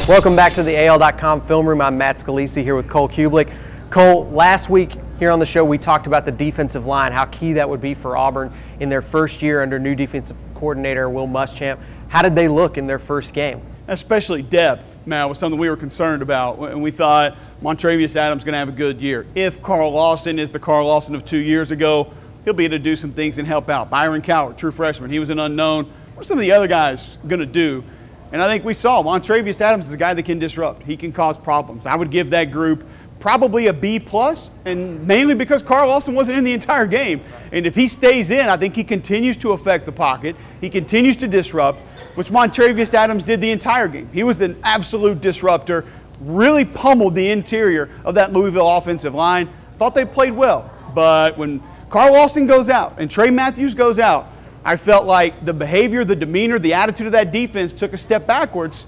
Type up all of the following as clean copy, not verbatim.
Welcome back to the AL.com Film Room. I'm Matt Scalisi here with Cole Cubelic. Cole, last week here on the show we talked about the defensive line, how key that would be for Auburn in their first year under new defensive coordinator Will Muschamp. How did they look in their first game? Especially depth, Matt, was something we were concerned about, and we thought Montravius Adams going to have a good year. If Carl Lawson is the Carl Lawson of 2 years ago, he'll be able to do some things and help out. Byron Cowart, true freshman, he was an unknown. What are some of the other guys going to do? And I think we saw Montravius Adams is a guy that can disrupt. He can cause problems. I would give that group probably a B+, and mainly because Carl Lawson wasn't in the entire game. And if he stays in, I think he continues to affect the pocket. He continues to disrupt, which Montravius Adams did the entire game. He was an absolute disruptor, really pummeled the interior of that Louisville offensive line. Thought they played well, but when Carl Lawson goes out and Trey Matthews goes out, I felt like the behavior, the demeanor, the attitude of that defense took a step backwards.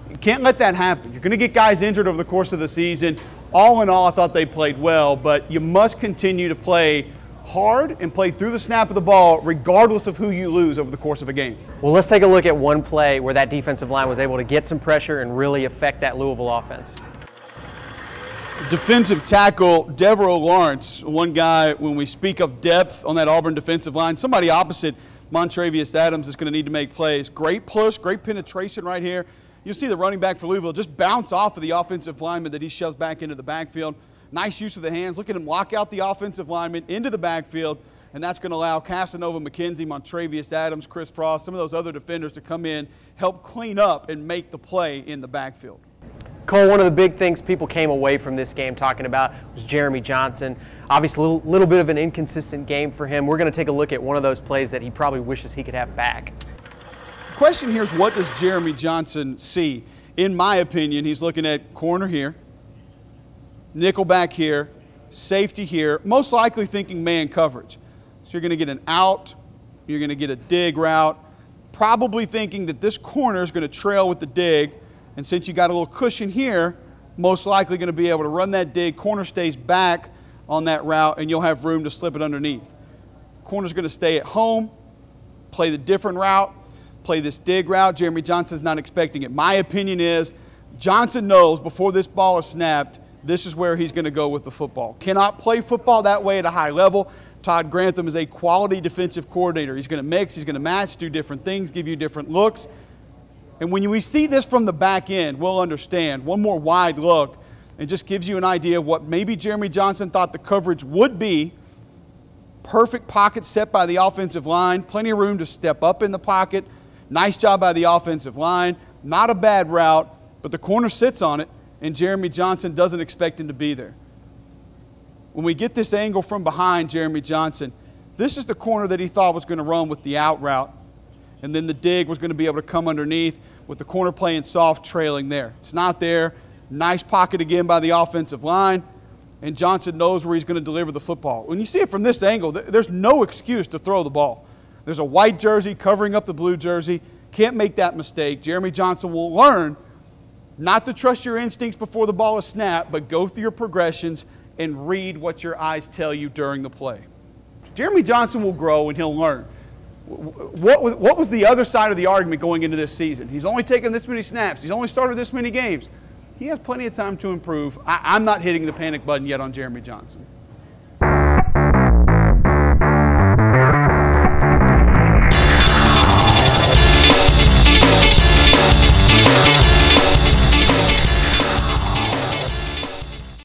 You can't let that happen. You're going to get guys injured over the course of the season. All in all, I thought they played well, but you must continue to play hard and play through the snap of the ball regardless of who you lose over the course of a game. Well, let's take a look at one play where that defensive line was able to get some pressure and really affect that Louisville offense. Defensive tackle Devereaux Lawrence, one guy, when we speak of depth on that Auburn defensive line, somebody opposite Montravius Adams is going to need to make plays. Great push, great penetration right here. You'll see the running back for Louisville just bounce off of the offensive lineman that he shoves back into the backfield. Nice use of the hands. Look at him lock out the offensive lineman into the backfield, and that's going to allow Casanova McKenzie, Montravius Adams, Chris Frost, some of those other defenders to come in, help clean up and make the play in the backfield. Cole, one of the big things people came away from this game talking about was Jeremy Johnson. Obviously, a little bit of an inconsistent game for him. We're going to take a look at one of those plays that he probably wishes he could have back. The question here is, what does Jeremy Johnson see? In my opinion, he's looking at corner here, nickel back here, safety here, most likely thinking man coverage. So you're going to get an out, you're going to get a dig route, probably thinking that this corner is going to trail with the dig, and since you got a little cushion here, most likely going to be able to run that dig, corner stays back on that route, and you'll have room to slip it underneath. Corner's going to stay at home, play the different route, play this dig route. Jeremy Johnson's not expecting it. My opinion is Johnson knows before this ball is snapped, this is where he's going to go with the football. Cannot play football that way at a high level. Todd Grantham is a quality defensive coordinator. He's going to mix, he's going to match, do different things, give you different looks. And when we see this from the back end, we'll understand. One more wide look, and just gives you an idea of what maybe Jeremy Johnson thought the coverage would be. Perfect pocket set by the offensive line. Plenty of room to step up in the pocket. Nice job by the offensive line. Not a bad route, but the corner sits on it, and Jeremy Johnson doesn't expect him to be there. When we get this angle from behind Jeremy Johnson, this is the corner that he thought was going to run with the out route, and then the dig was going to be able to come underneath with the corner playing soft trailing there. It's not there. Nice pocket again by the offensive line, and Johnson knows where he's going to deliver the football. When you see it from this angle, there's no excuse to throw the ball. There's a white jersey covering up the blue jersey. Can't make that mistake. Jeremy Johnson will learn not to trust your instincts before the ball is snapped, but go through your progressions and read what your eyes tell you during the play. Jeremy Johnson will grow and he'll learn. What was the other side of the argument going into this season? He's only taken this many snaps. He's only started this many games. He has plenty of time to improve. I'm not hitting the panic button yet on Jeremy Johnson.